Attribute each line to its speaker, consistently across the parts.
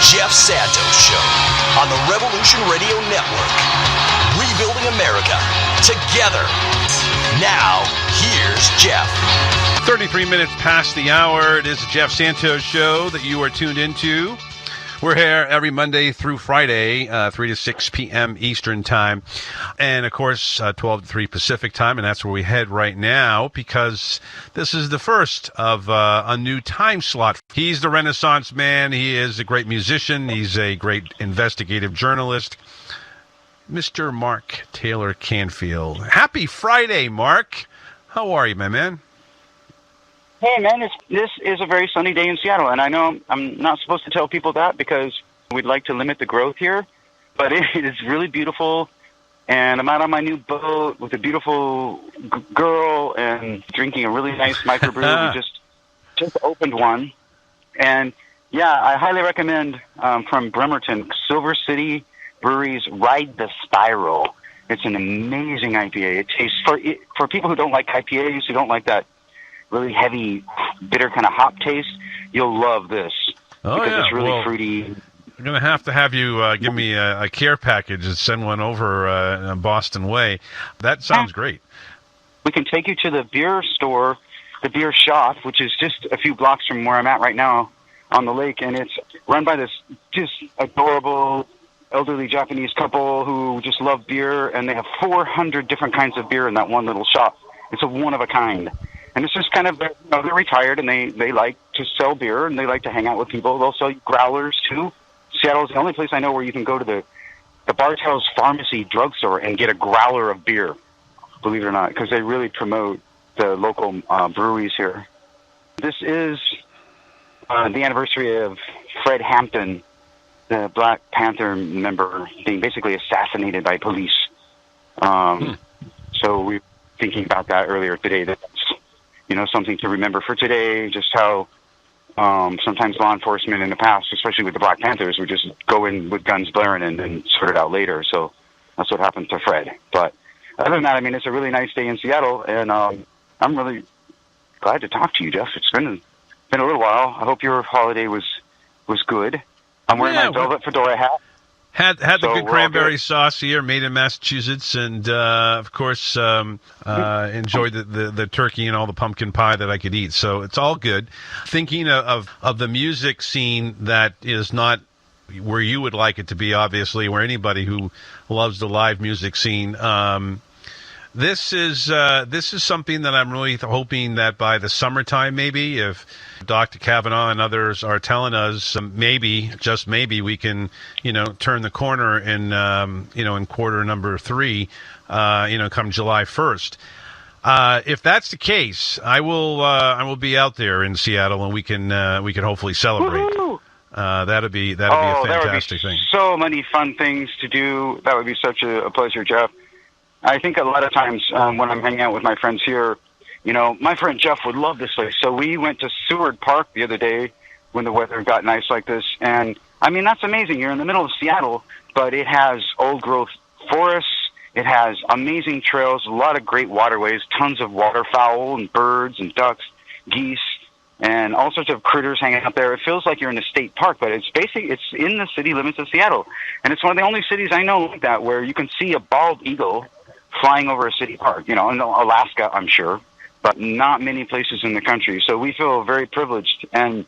Speaker 1: Jeff Santos Show on the Revolution Radio Network. Rebuilding America together. Now, here's Jeff.
Speaker 2: 33 minutes past the hour. It is the Jeff Santos Show that you are tuned into. We're here every Monday through Friday, 3 to 6 p.m. Eastern Time. And, of course, 12 to 3 Pacific Time. And that's where we head right now because this is the first of a new time slot. He's the Renaissance man. He is a great musician. He's a great investigative journalist. Mr. Mark Taylor-Canfield. Happy Friday, Mark. How are you, my man?
Speaker 3: Hey, man, this is a very sunny day in Seattle, and I know I'm not supposed to tell people that because we'd like to limit the growth here, but it is really beautiful, and I'm out on my new boat with a beautiful girl and drinking a really nice microbrew. We just opened one, and, yeah, I highly recommend from Bremerton, Silver City Brewery's Ride the Spiral. It's an amazing IPA. It tastes, for people who don't like IPAs, who don't like that really heavy, bitter kind of hop taste, you'll love this. Because it's really fruity.
Speaker 2: I'm going to have you give me a care package and send one over in Boston way. That sounds great.
Speaker 3: We can take you to the beer store, the beer shop, which is just a few blocks from where I'm at right now on the lake, and it's run by this just adorable elderly Japanese couple who just love beer, and they have 400 different kinds of beer in that one little shop. It's a one of a kind. And it's just kind of, they're retired, and they like to sell beer, and they like to hang out with people. They'll sell you growlers, too. Seattle's the only place I know where you can go to the Bartell's Pharmacy drugstore and get a growler of beer, believe it or not, because they really promote the local breweries here. This is the anniversary of Fred Hampton, the Black Panther member, being basically assassinated by police. So we were thinking about that earlier today. That's, something to remember for today, just how sometimes law enforcement in the past, especially with the Black Panthers, would just go in with guns blaring and then sort it out later. So that's what happened to Fred. But other than that, I mean, it's a really nice day in Seattle, and I'm really glad to talk to you, Jeff. It's been a little while. I hope your holiday was good. I'm wearing my velvet fedora hat.
Speaker 2: Had the good cranberry sauce here, made in Massachusetts, and of course enjoyed the turkey and all the pumpkin pie that I could eat. So it's all good. Thinking of the music scene that is not where you would like it to be, obviously, where anybody who loves the live music scene. This is something that I'm really hoping that by the summertime, maybe, if Dr. Kavanaugh and others are telling us maybe, just maybe, we can, turn the corner in quarter number 3, come July 1st. If that's the case, I will be out there in Seattle, and we can hopefully celebrate.
Speaker 3: Woo-hoo!
Speaker 2: That'd be a fantastic thing.
Speaker 3: So many fun things to do. That would be such a pleasure, Jeff. I think a lot of times when I'm hanging out with my friends here, my friend Jeff would love this place. So we went to Seward Park the other day when the weather got nice like this. And, I mean, that's amazing. You're in the middle of Seattle, but it has old-growth forests. It has amazing trails, a lot of great waterways, tons of waterfowl and birds and ducks, geese, and all sorts of critters hanging out there. It feels like you're in a state park, but it's in the city limits of Seattle. And it's one of the only cities I know like that where you can see a bald eagle flying over a city park, in Alaska, I'm sure, but not many places in the country. So we feel very privileged. And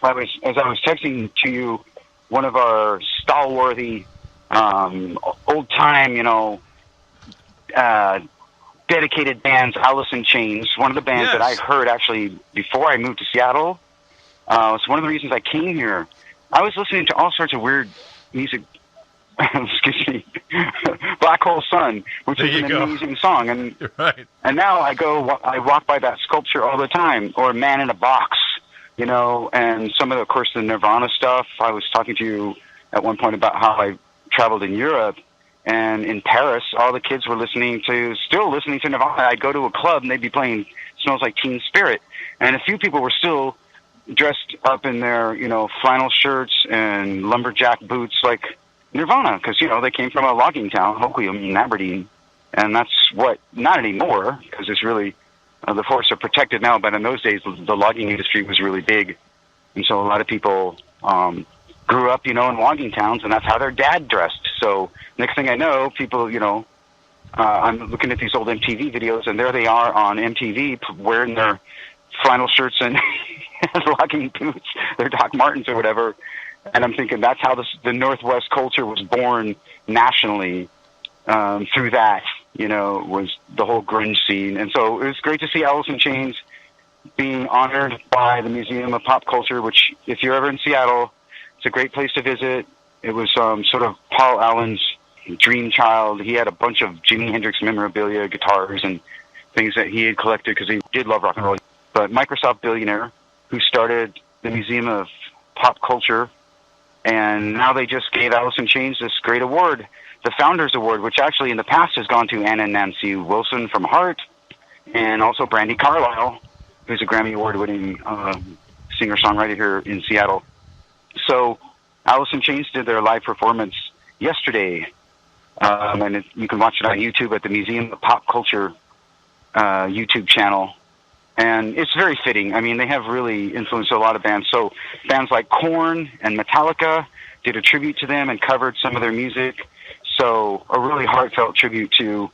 Speaker 3: as I was texting to you, one of our stalworthy, old-time, dedicated bands, Alice in Chains, one of the bands that I heard actually before I moved to Seattle. It's one of the reasons I came here. I was listening to all sorts of weird music. Excuse me, Black Hole Sun, which is an amazing song, and and now I walk by that sculpture all the time, or Man in a Box, and some of course, the Nirvana stuff. I was talking to you at one point about how I traveled in Europe, and in Paris, all the kids were still listening to Nirvana. I'd go to a club, and they'd be playing Smells Like Teen Spirit, and a few people were still dressed up in their, flannel shirts and lumberjack boots, like Nirvana, because, they came from a logging town, Hoquiam in Aberdeen, and that's not anymore, because it's really, the forests are protected now, but in those days, the logging industry was really big, and so a lot of people grew up, in logging towns, and that's how their dad dressed. So next thing I know, people, I'm looking at these old MTV videos, and there they are on MTV wearing their flannel shirts and logging boots, their Doc Martens or whatever. And I'm thinking that's how the Northwest culture was born nationally, through that, was the whole grunge scene. And so it was great to see Alice in Chains being honored by the Museum of Pop Culture, which, if you're ever in Seattle, it's a great place to visit. It was sort of Paul Allen's dream child. He had a bunch of Jimi Hendrix memorabilia, guitars, and things that he had collected because he did love rock and roll. But Microsoft billionaire who started the Museum of Pop Culture, and now they just gave Alice in Chains this great award, the Founders Award, which actually in the past has gone to Anna and Nancy Wilson from Heart, and also Brandi Carlile, who's a Grammy Award-winning singer-songwriter here in Seattle. So Alice in Chains did their live performance yesterday, and you can watch it on YouTube at the Museum of Pop Culture YouTube channel. And it's very fitting. I mean, they have really influenced a lot of bands. So bands like Korn and Metallica did a tribute to them and covered some of their music. So a really heartfelt tribute to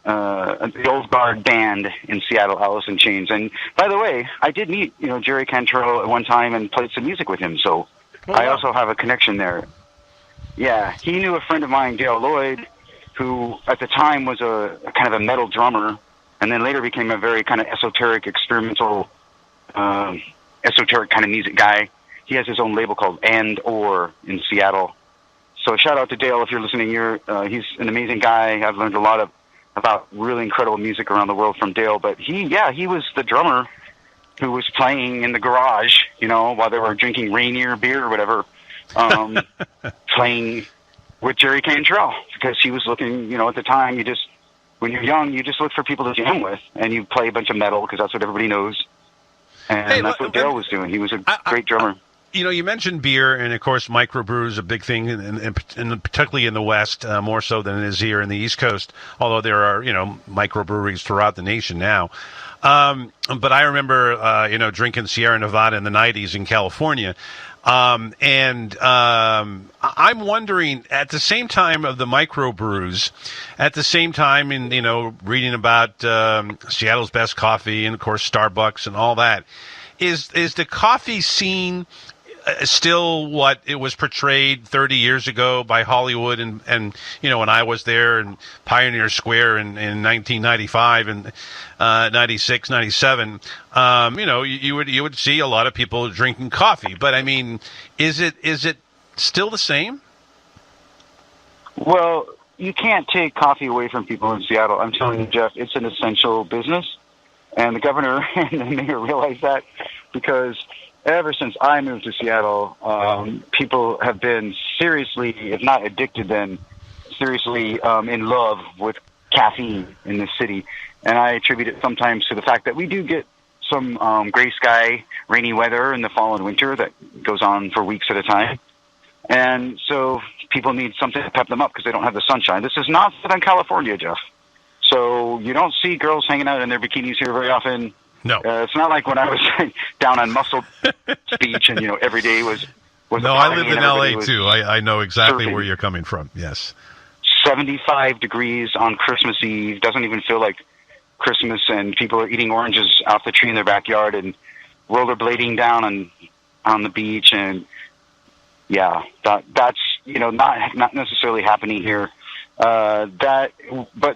Speaker 3: the old guard band in Seattle, Alice in Chains. And by the way, I did meet, Jerry Cantrell at one time and played some music with him. So I also have a connection there. Yeah, he knew a friend of mine, Dale Lloyd, who at the time was a kind of a metal drummer, and then later became a very kind of esoteric, experimental, esoteric kind of music guy. He has his own label called And Or in Seattle. So shout out to Dale if you're listening. He's an amazing guy. I've learned a lot about really incredible music around the world from Dale. But he was the drummer who was playing in the garage, while they were drinking Rainier beer or whatever, playing with Jerry Cantrell, because he was looking, at the time, when you're young, you just look for people to jam with, and you play a bunch of metal because that's what everybody knows. And that's what Dale was doing. He was a great drummer.
Speaker 2: You mentioned beer, and of course, microbrew is a big thing, particularly in the West, more so than it is here in the East Coast, although there are, microbreweries throughout the nation now. But I remember, drinking Sierra Nevada in the 90s in California. I'm wondering, at the same time of the microbrews, at the same time in, reading about Seattle's best coffee and, of course, Starbucks and all that, is the coffee scene still what it was portrayed 30 years ago by Hollywood and when I was there in Pioneer Square in 1995 and 96, 97, you would see a lot of people drinking coffee. But I mean, is it still the same?
Speaker 3: Well, you can't take coffee away from people in Seattle. I'm telling you, Jeff, it's an essential business. And the governor and the mayor realize that, because ever since I moved to Seattle, people have been seriously, if not addicted, then seriously in love with caffeine in this city. And I attribute it sometimes to the fact that we do get some gray sky, rainy weather in the fall and winter that goes on for weeks at a time. And so people need something to pep them up because they don't have the sunshine. This is not Southern California, Jeff. So you don't see girls hanging out in their bikinis here very often.
Speaker 2: No.
Speaker 3: It's not like when I was down on Muscle Beach and, every day was
Speaker 2: no, I lived in L.A. too. I know exactly surfing. Where you're coming from. Yes.
Speaker 3: 75 degrees on Christmas Eve. Doesn't even feel like Christmas, and people are eating oranges off the tree in their backyard and rollerblading down on the beach. And yeah, that's, not necessarily happening here. But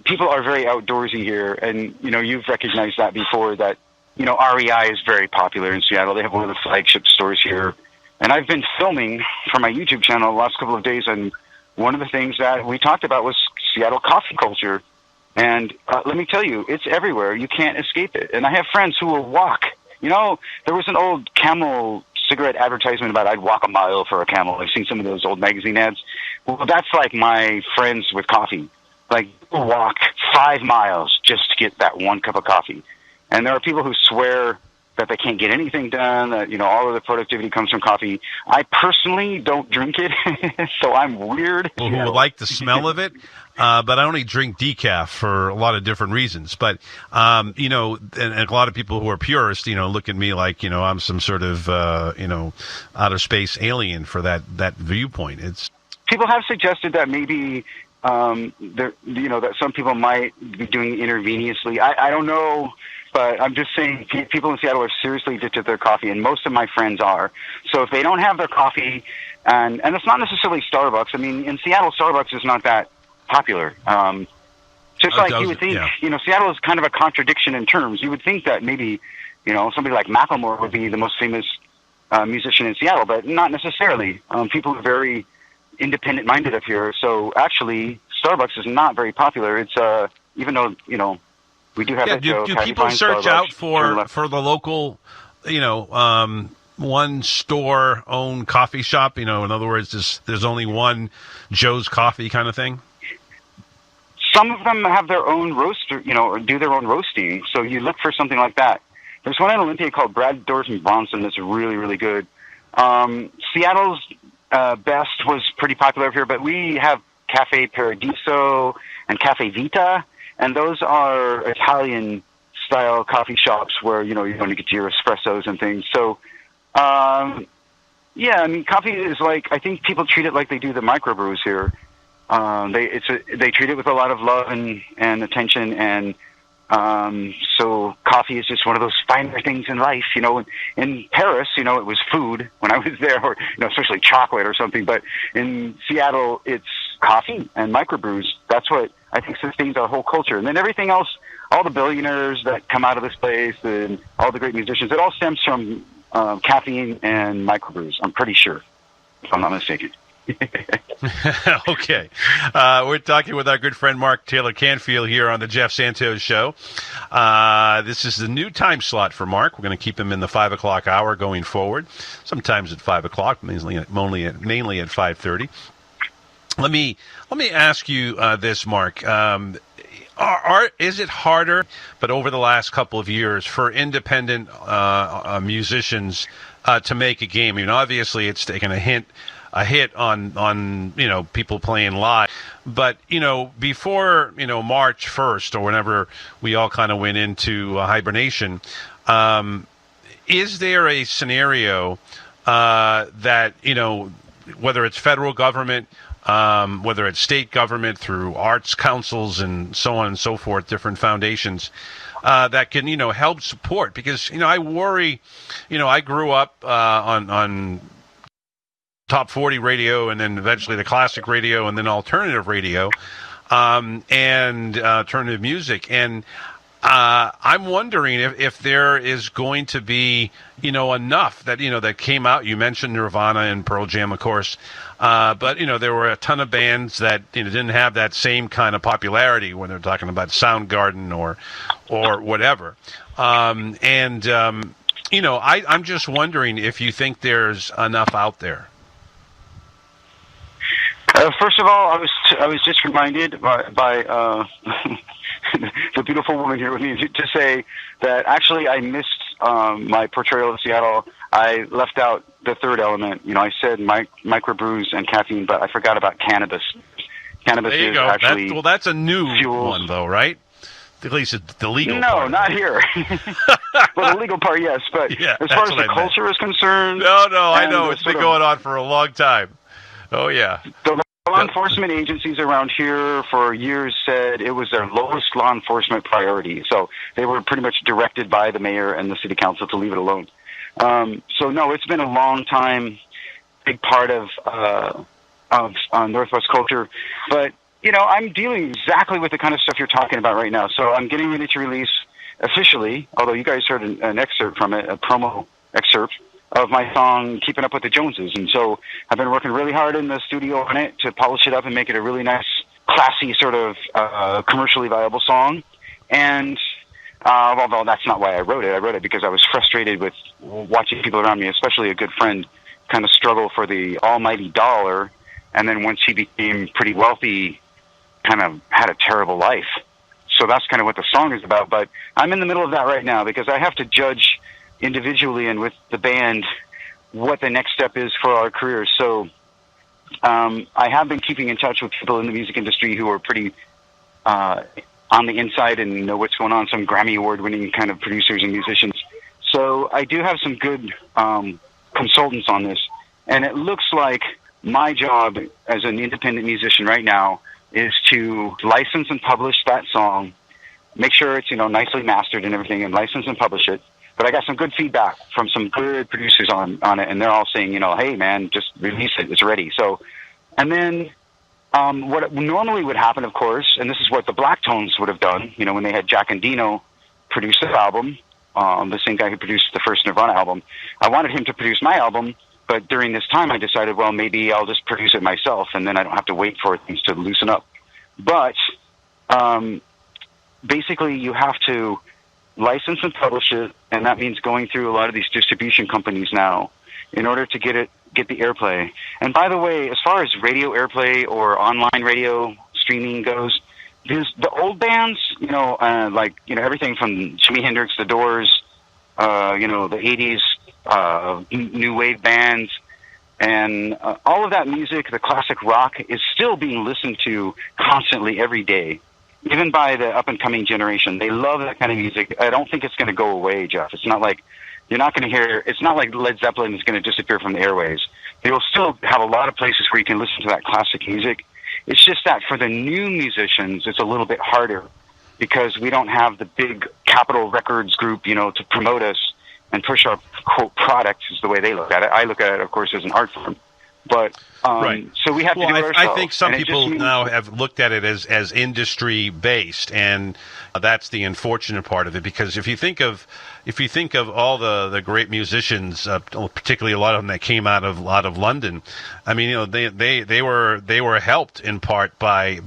Speaker 3: people are very outdoorsy here, and you've recognized that before. That REI is very popular in Seattle. They have one of the flagship stores here, and I've been filming for my YouTube channel the last couple of days. And one of the things that we talked about was Seattle coffee culture, and let me tell you, it's everywhere. You can't escape it. And I have friends who will walk. There was an old Camel cigarette advertisement about I'd walk a mile for a Camel. I've seen some of those old magazine ads. Well, that's like my friends with coffee. Like, people walk 5 miles just to get that one cup of coffee. And there are people who swear that they can't get anything done, that, all of the productivity comes from coffee. I personally don't drink it, so I'm weird.
Speaker 2: People who like the smell of it, but I only drink decaf for a lot of different reasons. But, and a lot of people who are purists, look at me like, I'm some sort of, outer space alien for that viewpoint.
Speaker 3: People have suggested that maybe, that some people might be doing it intravenously. I don't know. But I'm just saying, people in Seattle are seriously addicted to their coffee, and most of my friends are. So if they don't have their coffee, and it's not necessarily Starbucks. I mean, in Seattle, Starbucks is not that popular. Just like you would think, Seattle is kind of a contradiction in terms. You would think that maybe, somebody like Macklemore would be the most famous musician in Seattle, but not necessarily. People are very independent-minded up here. So actually, Starbucks is not very popular. It's even though, we do have that show.
Speaker 2: Do people search out for the local, one store owned coffee shop? In other words, there's only one Joe's Coffee kind of thing?
Speaker 3: Some of them have their own roaster, or do their own roasting. So you look for something like that. There's one in Olympia called Brad Dorsey Bronson that's really, really good. Seattle's Best was pretty popular up here, but we have Cafe Paradiso and Cafe Vita. And those are Italian-style coffee shops where, you're going to get your espressos and things. So, coffee is I think people treat it like they do the microbrews here. They treat it with a lot of love and attention, and so coffee is just one of those finer things in life. In Paris, it was food when I was there, or especially chocolate or something. But in Seattle, it's coffee and microbrews. That's what I think sustains our whole culture. And then everything else, all the billionaires that come out of this place and all the great musicians, it all stems from caffeine and microbrews, I'm pretty sure, if I'm not mistaken.
Speaker 2: Okay. We're talking with our good friend Mark Taylor-Canfield here on the Jeff Santos Show. This is the new time slot for Mark. We're going to keep him in the 5 o'clock hour going forward, sometimes at 5 o'clock, mainly at 5:30. Let me ask you this, Mark. Is it harder, but over the last couple of years, for independent musicians to make a game? Obviously, it's taken a hit on people playing live, but before March 1st or whenever we all kind of went into hibernation, is there a scenario that whether it's federal government, whether it's state government through arts councils and so on and so forth, different foundations that can, help support? Because, I worry, I grew up on top 40 radio and then eventually the classic radio and then alternative radio and alternative music. And I'm wondering if there is going to be, enough that, that came out. You mentioned Nirvana and Pearl Jam, of course. But, there were a ton of bands that didn't have that same kind of popularity when they're talking about Soundgarden or whatever. I'm just wondering if you think there's enough out there.
Speaker 3: First of all, I was just reminded by the beautiful woman here with me to say that actually I missed my portrayal of Seattle. I left out the third element. I said microbrews and caffeine, but I forgot about cannabis. Cannabis
Speaker 2: there you
Speaker 3: is
Speaker 2: go.
Speaker 3: actually
Speaker 2: that's a new
Speaker 3: fuels.
Speaker 2: One, though, right? At least it's the legal
Speaker 3: no,
Speaker 2: part.
Speaker 3: No, not here. Well, the legal part, yes. But
Speaker 2: yeah,
Speaker 3: as far as the culture is concerned...
Speaker 2: No, I know. It's been going on for a long time. Oh, yeah.
Speaker 3: The law enforcement agencies around here for years said it was their lowest law enforcement priority. So they were pretty much directed by the mayor and the city council to leave it alone. So, no, it's been a long time, big part of Northwest culture. But, I'm dealing exactly with the kind of stuff you're talking about right now. So I'm getting ready to release officially, although you guys heard an excerpt from it, a promo excerpt of my song, Keeping Up with the Joneses. And so I've been working really hard in the studio on it to polish it up and make it a really nice, classy, sort of commercially viable song. And although that's not why I wrote it because I was frustrated with watching people around me, especially a good friend, kind of struggle for the almighty dollar. And then once he became pretty wealthy, kind of had a terrible life. So that's kind of what the song is about. But I'm in the middle of that right now because I have to judge individually and with the band what the next step is for our careers. So I have been keeping in touch with people in the music industry who are pretty on the inside and know what's going on, some Grammy Award-winning kind of producers and musicians. So I do have some good consultants on this. And it looks like my job as an independent musician right now is to license and publish that song, make sure it's, nicely mastered and everything, and license and publish it. But I got some good feedback from some good producers on it, and they're all saying, hey, man, just release it. It's ready. So, and then what normally would happen, of course, and this is what the Black Tones would have done, when they had Jack Endino produce the album, the same guy who produced the first Nirvana album. I wanted him to produce my album, but during this time I decided, well, maybe I'll just produce it myself, and then I don't have to wait for things to loosen up. But basically you have to license and publish it, and that means going through a lot of these distribution companies now in order to get the airplay. And by the way, as far as radio airplay or online radio streaming goes, the old bands, everything from Jimi Hendrix, The Doors, the 80s, new wave bands, and all of that music, the classic rock, is still being listened to constantly every day, even by the up-and-coming generation. They love that kind of music. I don't think it's going to go away, Jeff. It's not like you're not going to hear, it's not like Led Zeppelin is going to disappear from the airwaves. They will still have a lot of places where you can listen to that classic music. It's just that for the new musicians, it's a little bit harder because we don't have the big Capitol Records group, to promote us and push our, quote, product is the way they look at it. I look at it, of course, as an art form. But
Speaker 2: right.
Speaker 3: So we have to do it ourselves.
Speaker 2: I think some people now have looked at it as industry based, and that's the unfortunate part of it. Because if you think of all the great musicians, particularly a lot of them that came out of London, I mean, they were helped in part by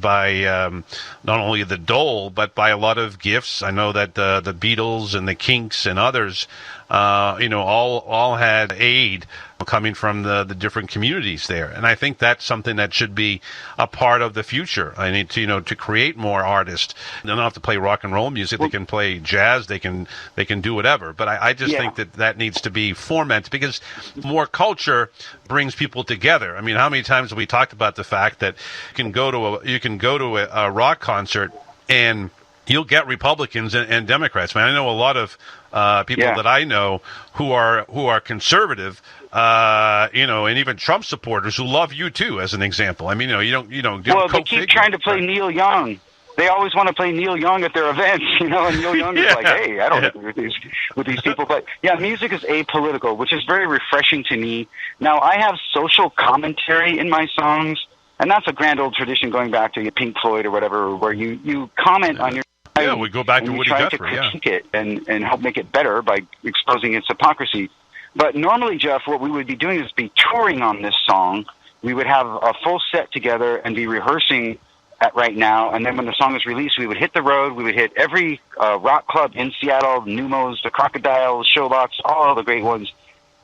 Speaker 2: not only the Dole but by a lot of gifts. I know that the Beatles and the Kinks and others, all had aid coming from the different communities there. And I think that's something that should be a part of the future. I need to, to create more artists. They don't have to play rock and roll music. They can play jazz. They can do whatever. But I just think that needs to be fomented because more culture brings people together. I mean, how many times have we talked about the fact that you can go to a rock concert and you'll get Republicans and Democrats. Man, I know a lot of people that I know who are conservative, and even Trump supporters who love you too, as an example. I mean, you don't.
Speaker 3: Well, they keep trying to play Neil Young. They always want to play Neil Young at their events, and Neil Young is like, hey, I don't agree with these people. But yeah, music is apolitical, which is very refreshing to me. Now, I have social commentary in my songs, and that's a grand old tradition going back to Pink Floyd or whatever, where you comment on your.
Speaker 2: Yeah, we go back to Woody Guthrie.
Speaker 3: Try to critique it and help make it better by exposing its hypocrisy. But normally, Jeff, what we would be doing is be touring on this song. We would have a full set together and be rehearsing at right now. And then when the song is released, we would hit the road. We would hit every rock club in Seattle, Numos, the Crocodiles, Showbox, all the great ones,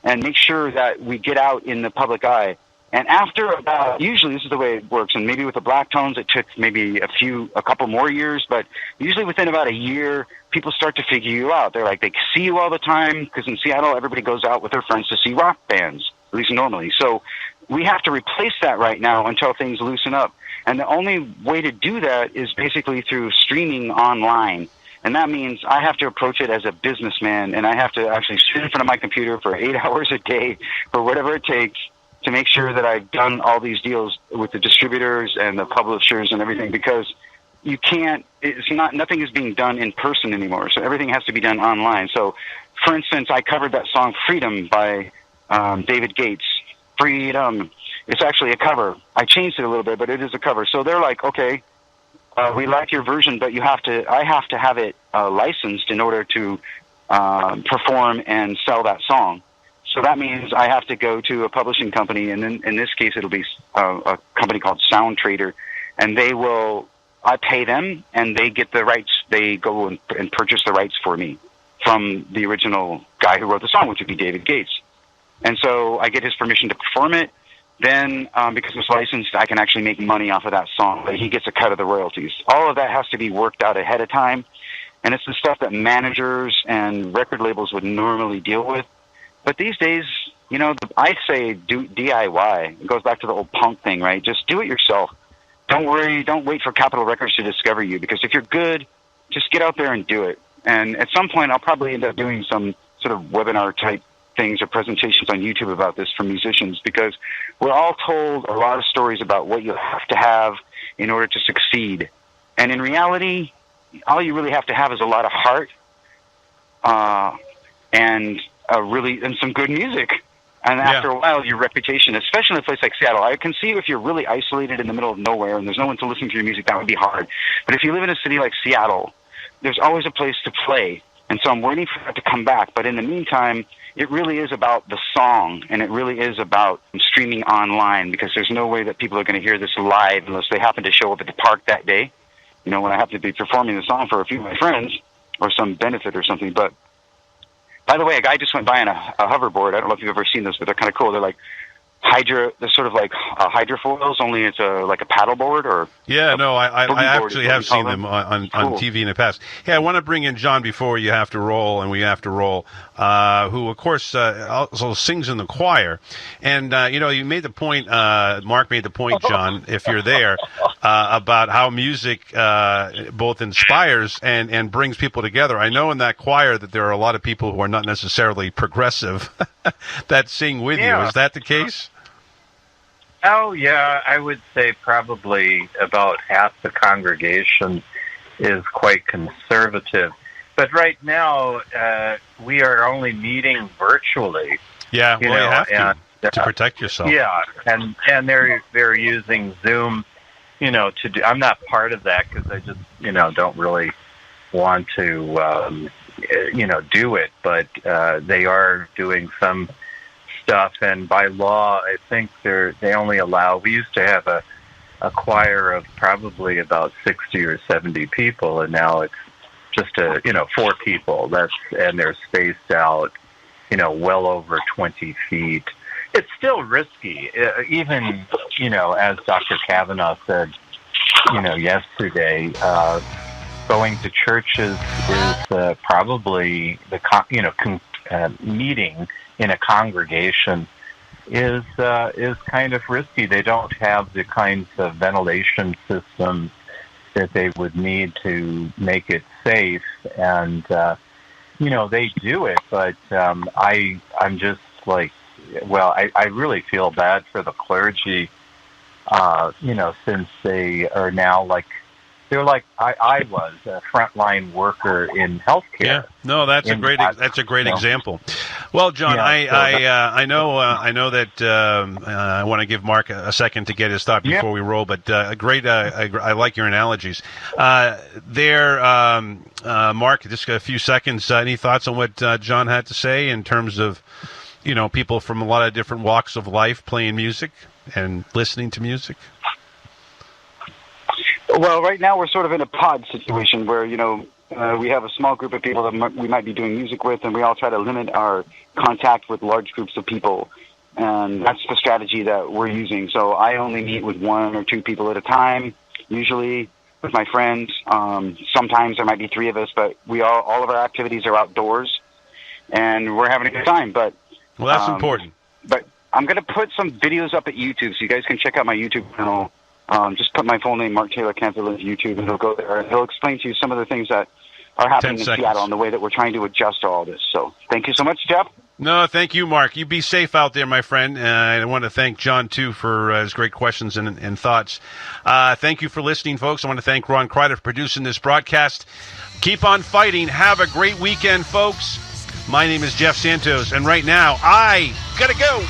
Speaker 3: and make sure that we get out in the public eye. And after about, usually this is the way it works, and maybe with the Black Tones it took maybe a couple more years, but usually within about a year, people start to figure you out. They're like, they see you all the time, because in Seattle, everybody goes out with their friends to see rock bands, at least normally. So we have to replace that right now until things loosen up. And the only way to do that is basically through streaming online. And that means I have to approach it as a businessman, and I have to actually sit in front of my computer for 8 hours a day, for whatever it takes, to make sure that I've done all these deals with the distributors and the publishers and everything, because you can't, nothing is being done in person anymore. So everything has to be done online. So, for instance, I covered that song Freedom by David Gates. Freedom. It's actually a cover. I changed it a little bit, but it is a cover. So they're like, okay, we like your version, but I have to have it licensed in order to perform and sell that song. So that means I have to go to a publishing company, and in this case, it'll be a company called Sound Trader, and I pay them, and they get the rights. They go and purchase the rights for me from the original guy who wrote the song, which would be David Gates. And so I get his permission to perform it. Then, because it's licensed, I can actually make money off of that song, but he gets a cut of the royalties. All of that has to be worked out ahead of time. And it's the stuff that managers and record labels would normally deal with. But these days, I say do DIY. It goes back to the old punk thing, right? Just do it yourself. Don't worry. Don't wait for Capitol Records to discover you, because if you're good, just get out there and do it. And at some point, I'll probably end up doing some sort of webinar type things or presentations on YouTube about this for musicians, because we're all told a lot of stories about what you have to have in order to succeed. And in reality, all you really have to have is a lot of heart and some good music. And after a while, your reputation, especially in a place like Seattle, I can see if you're really isolated in the middle of nowhere and there's no one to listen to your music, that would be hard. But if you live in a city like Seattle, there's always a place to play. And so I'm waiting for that to come back. But in the meantime, it really is about the song, and it really is about streaming online, because there's no way that people are going to hear this live unless they happen to show up at the park that day, when I have to be performing the song for a few of my friends or some benefit or something. But by the way, a guy just went by on a hoverboard. I don't know if you've ever seen those, but they're kind of cool. They're like they're sort of like hydrofoils, only it's like a paddleboard or.
Speaker 2: Yeah, no, I actually have seen them on TV in the past. Hey, I want to bring in John before you have to roll, and we have to roll, who, of course, also sings in the choir. And, you made the point, Mark made the point, John, if you're there, about how music both inspires and brings people together. I know in that choir that there are a lot of people who are not necessarily progressive that sing with you. Is that the case?
Speaker 4: Oh, yeah, I would say probably about half the congregation is quite conservative. But right now, we are only meeting virtually.
Speaker 2: Yeah, you have to protect yourself.
Speaker 4: Yeah, and they're using Zoom, to do. I'm not part of that because I just, don't really want to, do it. But they are doing some stuff, and by law, I think they only allow. We used to have a choir of probably about 60 or 70 people, and now it's just 4 people. And they're spaced out, well over 20 feet. It's still risky, even as Dr. Kavanaugh said, yesterday. Going to churches is probably meeting in a congregation is kind of risky. They don't have the kinds of ventilation systems that they would need to make it safe, and they do it. But I'm just like, I really feel bad for the clergy, since they are now they're like I was a frontline worker in healthcare.
Speaker 2: Yeah, no, that's a great example. Well, John, I know that I want to give Mark a second to get his thought before we roll, but I like your analogies. Mark, just a few seconds. Any thoughts on what John had to say in terms of people from a lot of different walks of life playing music and listening to music?
Speaker 3: Well, right now we're sort of in a pod situation where, we have a small group of people that we might be doing music with, and we all try to limit our contact with large groups of people. And that's the strategy that we're using. So I only meet with 1 or 2 people at a time, usually with my friends. Sometimes there might be 3 of us, but all of our activities are outdoors, and we're having a good time. But
Speaker 2: that's important.
Speaker 3: But I'm going to put some videos up at YouTube, so you guys can check out my YouTube channel. Just put my full name, Mark Taylor-Canfield, into YouTube, and it'll go there. And it'll explain to you some of the things that are happening in Seattle and the way that we're trying to adjust to all this. So thank you so much, Jeff.
Speaker 2: No, thank you, Mark. You be safe out there, my friend. I want to thank John, too, for his great questions and thoughts. Thank you for listening, folks. I want to thank Ron Kreider for producing this broadcast. Keep on fighting. Have a great weekend, folks. My name is Jeff Santos, and right now, I got to go.